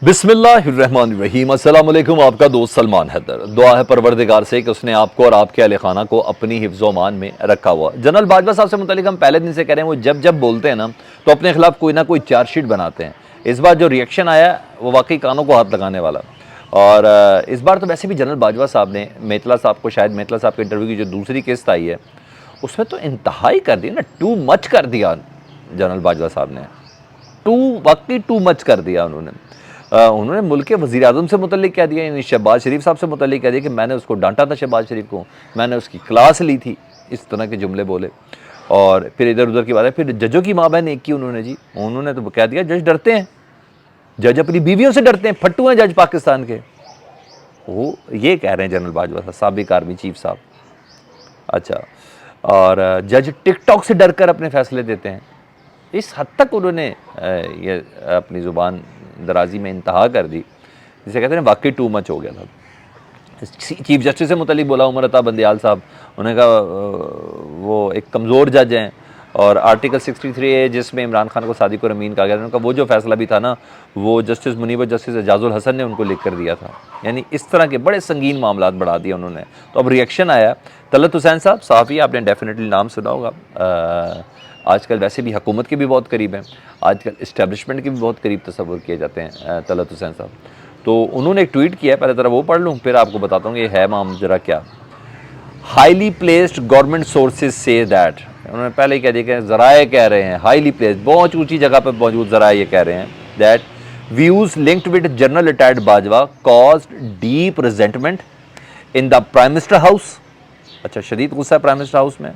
बिस्मिल्लाहिर्रहमानिर्रहीम। अस्सलाम वालेकुम। आपका दोस्त सलमान हैदर। दुआ है परवरदिगार से कि उसने आपको और आपके अहले खाना को अपनी हिफ्ज़ मान में रखा हुआ। जनरल बाजवा साहब से मुतालिक हम पहले दिन से कह रहे हैं, वो जब जब बोलते हैं ना तो अपने खिलाफ कोई ना कोई चार्जशीट बनाते हैं। इस बार जो रिएक्शन आया वो वाकई कानों को हाथ लगाने वाला। और इस बार तो वैसे भी जनरल बाजवा साहब ने मेतला साहब को, शायद मेतला साहब के इंटरव्यू की जो दूसरी किस्त आई है उसमें तो इंतहाई कर दी ना, टू मच कर दिया जनरल बाजवा साहब ने। वाकई टू मच कर दिया उन्होंने। उन्होंने मुल्क के वज़ीर आज़म से मुतल्लिक कह दिया, यानी शहबाज शरीफ साहब से मुतल्लिक कह दिया कि मैंने उसको डांटा था, शहबाज शरीफ को मैंने उसकी क्लास ली थी, इस तरह के जुमले बोले। और फिर इधर उधर की बात है। फिर जजों की माँ बहन एक की उन्होंने जी, उन्होंने तो कह दिया जज डरते हैं, जज अपनी बीवियों से डरते हैं, फट्टू हैं जज पाकिस्तान के। वो ये कह रहे हैं जनरल बाजवा साहब, साबिक आर्मी चीफ साहब। अच्छा, और जज टिकटॉक से डर कर अपने फैसले देते हैं। इस हद तक उन्होंने ये अपनी ज़ुबान दराजी में इंतहा कर दी, जिसे कहते हैं वाकई टू मच हो गया था। चीफ जस्टिस से मुतलिक बोला उमर अता बंदियाल साहब, उन्होंने कहा वो एक कमज़ोर जज हैं और आर्टिकल 63 है जिसमें इमरान खान को सादिक और अमीन कहा गया था, उनका वो जो फैसला भी था ना वो जस्टिस मुनीब जस्टिस एजाजुल हसन ने उनको लिख कर दिया था। यानी इस तरह के बड़े संगीन मामलात बढ़ा दिए उन्होंने। तो अब रिएक्शन आया। तलत हुसैन साहब सहाफ़ी, आपने डेफिनेटली नाम सुना होगा, आजकल वैसे भी हुकूमत के भी बहुत करीब हैं, आजकल इस्टेब्लिशमेंट के भी बहुत करीब तस्वुर किए जाते हैं तलत हुसैन साहब। तो उन्होंने एक ट्वीट किया है, पहले तरह वो पढ़ लूँ फिर आपको बताता हूँ ये है माम जरा क्या। Highly placed government sources say that, उन्होंने पहले ही कह दिया कि ज़राए कह रहे हैं, हाईली प्लेस्ड बहुत ऊंची जगह पर मौजूद ज़राए ये कह रहे हैं that views linked with general retired Bajwa caused deep resentment in the prime minister house. अच्छा, शदीद गुस्सा है प्राइम मिनिस्टर हाउस में।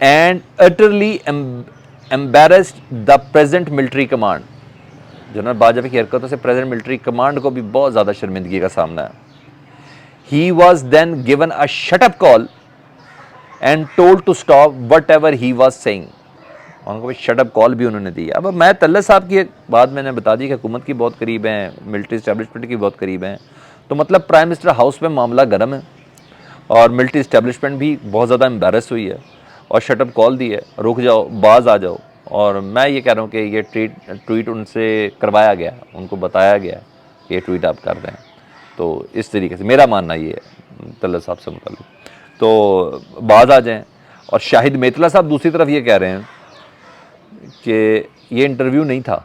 And utterly embarrassed the present military command, general Bajwa की हरकतों से प्रेजेंट मिलिट्री कमांड को भी बहुत ज़्यादा शर्मिंदगी का सामना है। He was then given a shut-up call and told to stop whatever he was saying. उनको भी शटअप कॉल भी उन्होंने दी। अब मैं तल्ला साहब की बात मैंने बता दी कि हुकूमत की बहुत करीब हैं, मिलिट्री इस्टेब्लिशमेंट की बहुत करीब हैं, तो मतलब प्राइम मिनिस्टर हाउस में मामला गर्म है और मिलिट्री इस्टेब्लिशमेंट भी बहुत ज़्यादा एम्बेरस हुई है और शटअप कॉल दी है, रुक जाओ, बाज आ जाओ। और मैं ये कह रहा हूँ कि ये ट्वीट उनसे करवाया गया, उनको बताया गया कि ये ट्वीट आप कर रहे हैं। तो इस तरीके से मेरा मानना ये है तल्ला साहब से मुताल्लिक, तो बाज आ जाएं। और शाहिद मेतला साहब दूसरी तरफ ये कह रहे हैं कि ये इंटरव्यू नहीं था।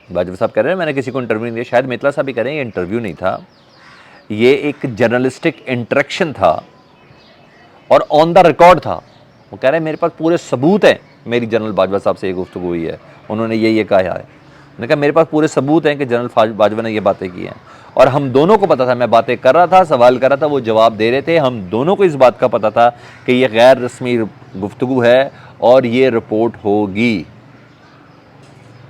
बाजवा साहब कह रहे हैं मैंने किसी को इंटरव्यू नहीं दिया, शायद मेतला साहब भी कह रहे हैं ये इंटरव्यू नहीं था, ये एक जर्नलिस्टिक इंटरेक्शन था और ऑन द रिकॉर्ड था। वो कह रहे हैं मेरे पास पूरे सबूत हैं, मेरी जनरल बाजवा साहब से ये गुफ्तगू हुई है, उन्होंने ये कहा है। मैंने कहा मेरे पास पूरे सबूत हैं कि जनरल बाजवा ने ये बातें की हैं और हम दोनों को पता था, मैं बातें कर रहा था, सवाल कर रहा था, वो जवाब दे रहे थे, हम दोनों को इस बात का पता था कि ये गैर रस्मी गुफ्तगू है और ये रिपोर्ट होगी।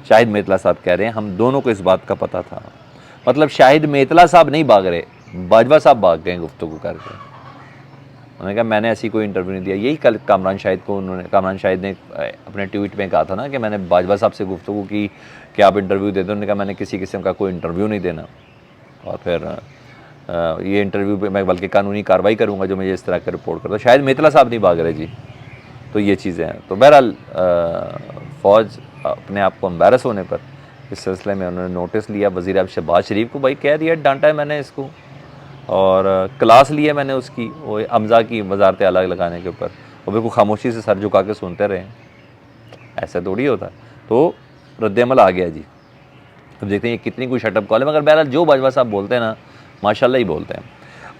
शाहिद मेतला साहब कह रहे हैं हम दोनों को इस बात का पता था। मतलब शाहिद मेतला साहब नहीं भाग रहे, बाजवा साहब भाग गए गुफ्तगू करके। उन्होंने कहा मैंने ऐसी कोई इंटरव्यू नहीं दिया। यही कल कामरान शाहिद ने अपने ट्वीट में कहा था ना कि मैंने बाजवा साहब से गुफ्तगू की कि आप इंटरव्यू दे दो। उन्होंने कहा मैंने किसी किस्म का कोई इंटरव्यू नहीं देना और फिर ये इंटरव्यू पे मैं बल्कि कानूनी कार्रवाई करूँगा जो मुझे इस तरह का रिपोर्ट करता। शायद मेतला साहब नहीं भाग रहे जी। तो ये चीज़ें हैं। तो बहरहाल फ़ौज अपने आप को एम्बेरस होने पर इस सिलसिले में उन्होंने नोटिस लिया वज़ीर आज़म शहबाज शरीफ को, भाई कह दिया, डांटा है मैंने इसको और क्लास ली है मैंने उसकी, वो अमज़ा की वजारत अलग लगाने के ऊपर, वो बिल्कुल खामोशी से सर झुका के सुनते रहे। ऐसा थोड़ी होता है। तो रद्द-ए-अमल आ गया जी। अब देखते हैं ये कितनी कोई शटअप कॉल है, मगर बहरहाल जो बाजवा साहब बोलते हैं ना माशाल्लाह ही बोलते हैं।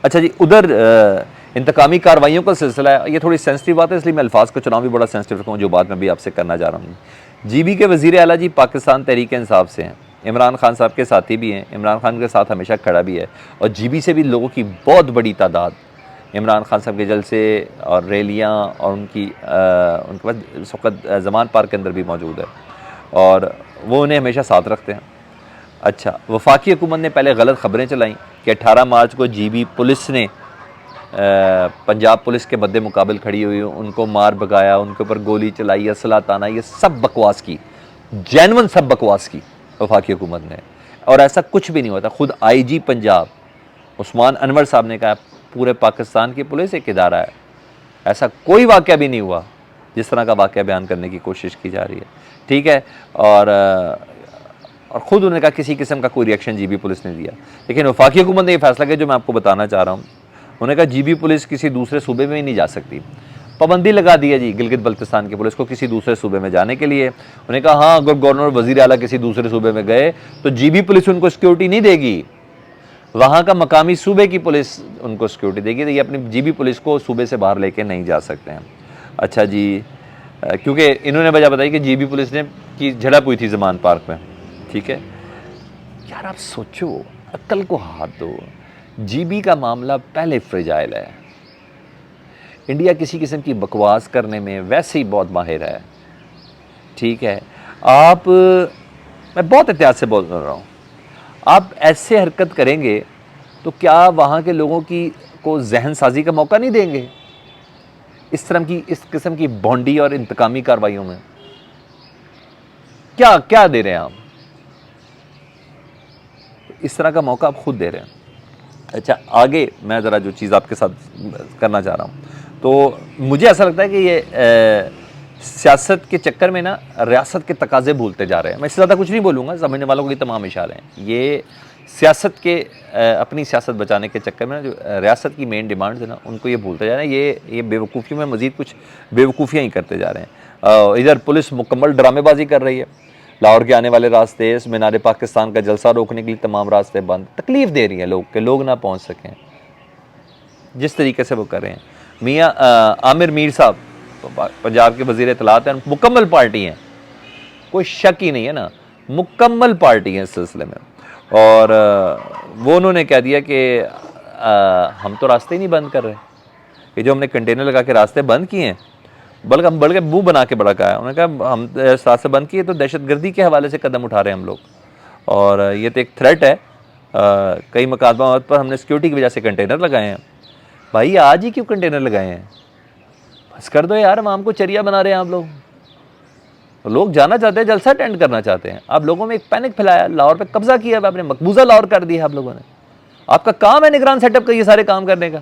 अच्छा जी, उधर इंतकामी कार्रवाइयों का सिलसिला है, ये थोड़ी सेंसिटिव बात है इसलिए मैं अल्फाज का चुनाव भी बड़ा सेंसिटिव रखूँ, जो बात मैं भी आपसे करना चाह रहा हूँ। जीबी के वज़ीर आला जी पाकिस्तान तहरीक इंसाफ से हैं, इमरान खान साहब के साथी भी हैं, इमरान खान के साथ हमेशा खड़ा भी है और जीबी से भी लोगों की बहुत बड़ी तादाद इमरान खान साहब के जलसे और रैलियाँ और उनके पास इस वक्त ज़मान पार्क के अंदर भी मौजूद है और वो उन्हें हमेशा साथ रखते हैं। अच्छा, वफाकी हुकूमत ने पहले गलत ख़बरें चलाई कि 18 मार्च को जीबी पुलिस ने पंजाब पुलिस के मद्दे मुकाबिल खड़ी हुई, उनको मार भगाया, उनके ऊपर गोली चलाई, असला ताना, ये सब बकवास की, जेन्युइन सब बकवास की वफाकी हुकूमत ने, और ऐसा कुछ भी नहीं होता। खुद IG पंजाब उस्मान अनवर साहब ने कहा पूरे पाकिस्तान की पुलिस एक इदारा है, ऐसा कोई वाक़या भी नहीं हुआ जिस तरह का वाक़या बयान करने की कोशिश की जा रही है। ठीक है, और और ख़ुद उन्होंने कहा किसी किस्म का कोई रिएक्शन जीबी पुलिस ने दिया। लेकिन वफाकी हुकूमत ने यह फैसला किया जो मैं आपको बताना चाह रहा हूँ। उन्होंने कहा जीबी पुलिस किसी दूसरे सूबे में ही नहीं जा सकती, पाबंदी लगा दी है जी गिलगित बल्तिस्तान की पुलिस को किसी दूसरे सूबे में जाने के लिए। उन्होंने कहा हाँ, अगर गवर्नर वजीर आला किसी दूसरे सूबे में गए तो जीबी पुलिस उनको सिक्योरिटी नहीं देगी, वहाँ का मकामी सूबे की पुलिस उनको सिक्योरिटी देगी, तो ये अपनी जीबी पुलिस को सूबे से बाहर लेके नहीं जा सकते हैं। अच्छा जी, क्योंकि इन्होंने वजह बताई कि जीबी पुलिस ने की झड़प हुई थी जमान पार्क में। ठीक है यार, आप सोचो, अक्ल को हाथ दो। जीबी का मामला पहले फ्रेजाइल है, इंडिया किसी किस्म की बकवास करने में वैसे ही बहुत माहिर है। ठीक है, आप, मैं बहुत एहतियात से बोल रहा हूँ, आप ऐसे हरकत करेंगे तो क्या वहाँ के लोगों की को जहन साजी का मौका नहीं देंगे इस किस्म की भोंडी और इंतकामी कार्रवाइयों में? क्या क्या दे रहे हैं आप? इस तरह का मौका आप खुद दे रहे हैं। अच्छा, आगे मैं ज़रा जो चीज़ आपके साथ करना चाह रहा हूँ, तो मुझे ऐसा लगता है कि ये सियासत के चक्कर में ना रियासत के तकाजे भूलते जा रहे हैं। मैं इससे ज़्यादा कुछ नहीं बोलूँगा, समझने वालों के लिए तमाम इशारे हैं। ये सियासत के अपनी सियासत बचाने के चक्कर में ना जो रियासत की मेन डिमांड्स है ना, उनको ये भूलते जा रहे हैं। ये बेवकूफ़ियों में मज़ीद कुछ बेवकूफ़ियाँ ही करते जा रहे हैं। इधर पुलिस मुकम्मल ड्रामेबाजी कर रही है, लाहौर के आने वाले रास्ते, इस मीनार पाकिस्तान का जलसा रोकने के लिए तमाम रास्ते बंद, तकलीफ़ दे रही है लोग के लोग ना पहुँच सकें जिस तरीके से वो कर रहे हैं। मियाँ आमिर मीर साहब तो पंजाब के वज़ीर इत्तलात हैं, मुकम्मल पार्टी हैं, कोई शक ही नहीं है ना, मुकम्मल पार्टी है इस सिलसिले में। और वो उन्होंने कह दिया कि हम तो रास्ते ही नहीं बंद कर रहे, कि जो हमने कंटेनर लगा के रास्ते बंद किए हैं, बल्कि मुंह बना के बड़ा कहा है। उन्होंने कहा हम रास्ते बंद किए तो दहशतगर्दी के हवाले से कदम उठा रहे हैं हम लोग, और ये तो एक थ्रेट है। कई मकामात पर हमने सिक्योरिटी की वजह से कंटेनर लगाए हैं। भाई आज ही क्यों कंटेनर लगाए हैं? बस कर दो यार, आम को चरिया बना रहे हैं आप लोग। तो लोग जाना चाहते हैं, जलसा अटेंड करना चाहते हैं, आप लोगों में एक पैनिक फैलाया, लाहौर पे कब्जा किया, आपने मकबूजा लाहौर कर दिया आप लोगों ने। आपका काम है निगरान सेटअप का ये सारे काम करने का,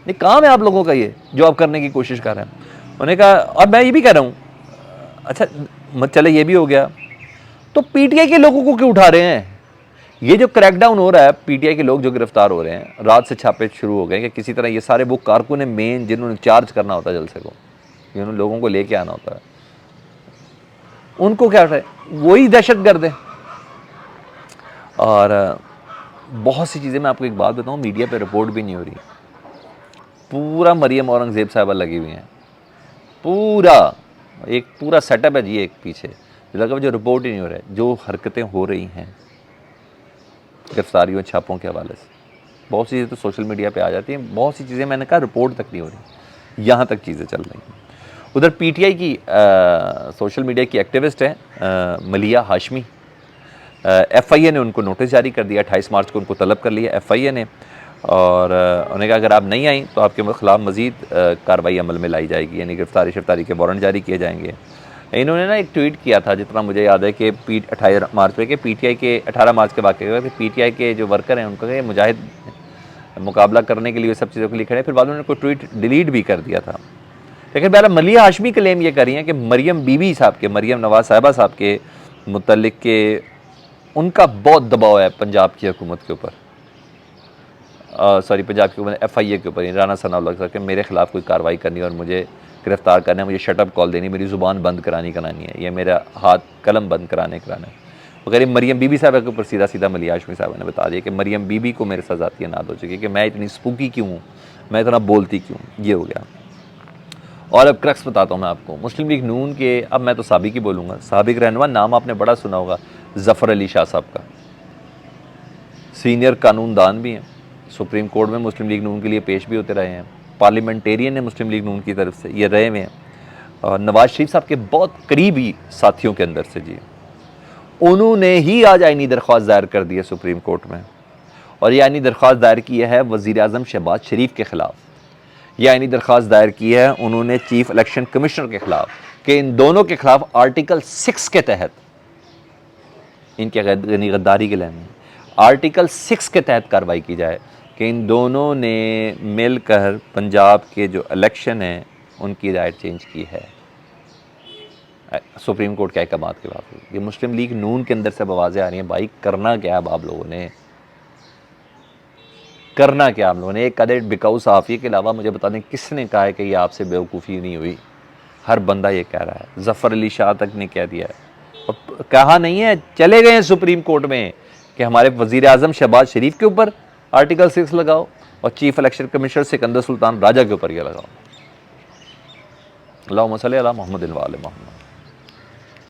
ये काम है आप लोगों का ये जो आप करने की कोशिश कर रहे हैं। उन्होंने कहा, अब मैं ये भी कह रहा हूँ, अच्छा चले ये भी हो गया, तो पीटीआई के लोगों को क्यों उठा रहे हैं? ये जो क्रैकडाउन हो रहा है, पीटीआई के लोग जो गिरफ्तार हो रहे हैं, रात से छापे शुरू हो गए कि किसी तरह ये सारे वो कारकुन ने मेन जिन्होंने चार्ज करना होता है जलसे को, जिन्होंने लोगों को लेके आना होता है, उनको क्या है, वही दहशतगर्द है। और बहुत सी चीज़ें, मैं आपको एक बात बताऊं, मीडिया पे रिपोर्ट भी नहीं हो रही। पूरा मरियम औरंगज़ेब साहबा लगी हुई हैं, एक पूरा सेटअप है जी एक पीछे, लगा जो रिपोर्ट ही नहीं हो रहा है। जो हरकतें हो रही हैं गिरफ्तारियों छापों के हवाले से, बहुत सी चीज़ें तो सोशल मीडिया पे आ जाती हैं, बहुत सी चीज़ें मैंने कहा रिपोर्ट तक नहीं हो रही, यहाँ तक चीज़ें चल रही हैं। उधर पीटीआई की सोशल मीडिया की एक्टिविस्ट है मलिया हाशमी, एफआईए ने उनको नोटिस जारी कर दिया, 28 मार्च को उनको तलब कर लिया एफआईए ने, और उन्होंने कहा अगर आप नहीं आई तो आपके खिलाफ मज़ीद कार्रवाई अमल में लाई जाएगी, यानी गिरफ्तारी शिरफ्तारी के वारंट जारी किए जाएंगे। इन्होंने ना एक ट्वीट किया था, जितना मुझे याद है कि 18 मार्च पे, कि पीटीआई के 18 मार्च के वाक़े का, पीटीआई के जो वर्कर हैं उनको मुजाहिद मुकाबला करने के लिए सब चीज़ों के लिए खड़े, फिर बाद में उन्होंने कोई ट्वीट डिलीट भी कर दिया था। लेकिन बहरहाल मलिया हाशमी क्लेम ये कर रही हैं कि मरियम बीबी साहब के, मरियम नवाज़ साहिबा साहब के मुतल्लिक के उनका बहुत दबाव है पंजाब की हुकूमत के ऊपर, सॉरी पंजाब की हुकूमत एफआईए के ऊपर, राना सनाउल्लाह साहब के मेरे खिलाफ कोई कार्रवाई करनी है और मुझे गिरफ्तार करना है, मुझे शटअप कॉल देनी, मेरी ज़ुबान बंद करानी है, ये मेरा हाथ कलम बंद कराने है। वो कह रही मरियम बीबी साहब के ऊपर सीधा सीधा मलिया हाशमी साहब ने बता दिया कि मरियम बीबी को मेरे साथ ज़ाती नाद हो चुकी है, कि मैं इतनी स्पूकी क्यों हूँ, मैं इतना बोलती क्यों, ये हो गया। और अब क्रक्स बताता हूँ मैं आपको, मुस्लिम लीग नून के, अब मैं तो साबिक ही बोलूँगा, साबिक रहनुमा, नाम आपने बड़ा सुना होगा, ज़फ़र अली शाह साहब का, सीनियर कानूनदान भी हैं, सुप्रीम कोर्ट में मुस्लिम लीग नून के लिए पेश भी होते रहे हैं, पार्लियामेंटेरियन है मुस्लिम लीग नून की तरफ से ये रहे हुए हैं, और नवाज शरीफ साहब के बहुत करीबी साथियों के अंदर से जी, उन्होंने ही आज आईनी दरख्वास्त दायर कर दी है सुप्रीम कोर्ट में, और ये आईनी दरख्वास्त दायर की है वज़ीर आज़म शहबाज शरीफ के ख़िलाफ़। यह आईनी दरख्वास्त दायर की है उन्होंने चीफ इलेक्शन कमिश्नर के ख़िलाफ़, कि इन दोनों के ख़िलाफ़ आर्टिकल 6 के तहत, इनके गद्दारी के लिए आर्टिकल 6 के तहत कार्रवाई की जाए, कि इन दोनों ने मिलकर पंजाब के जो इलेक्शन हैं उनकी राइट चेंज की है। सुप्रीम कोर्ट के अहकाम के बावजूद। ये मुस्लिम लीग नून के अंदर से आवाज़ें आ रही हैं, भाई करना क्या है आप लोगों ने, करना क्या आप लोगों ने। एक कदर बिकाऊ सहाफ़ी के अलावा मुझे बता दें किसने कहा है कि ये आपसे बेवकूफ़ी नहीं हुई। हर बंदा ये कह रहा है, ज़फ़र अली शाह तक ने कह दिया है। और कहा नहीं है, चले गए हैं सुप्रीम कोर्ट में कि हमारे वज़ीर आज़म शहबाज शरीफ के ऊपर आर्टिकल 6 लगाओ और chief election commissioner Sikandar Sultan Raja के ऊपर यह लगाओ। अल्लाहुम्मा सल्ली अला मुहम्मद व आले मुहम्मद।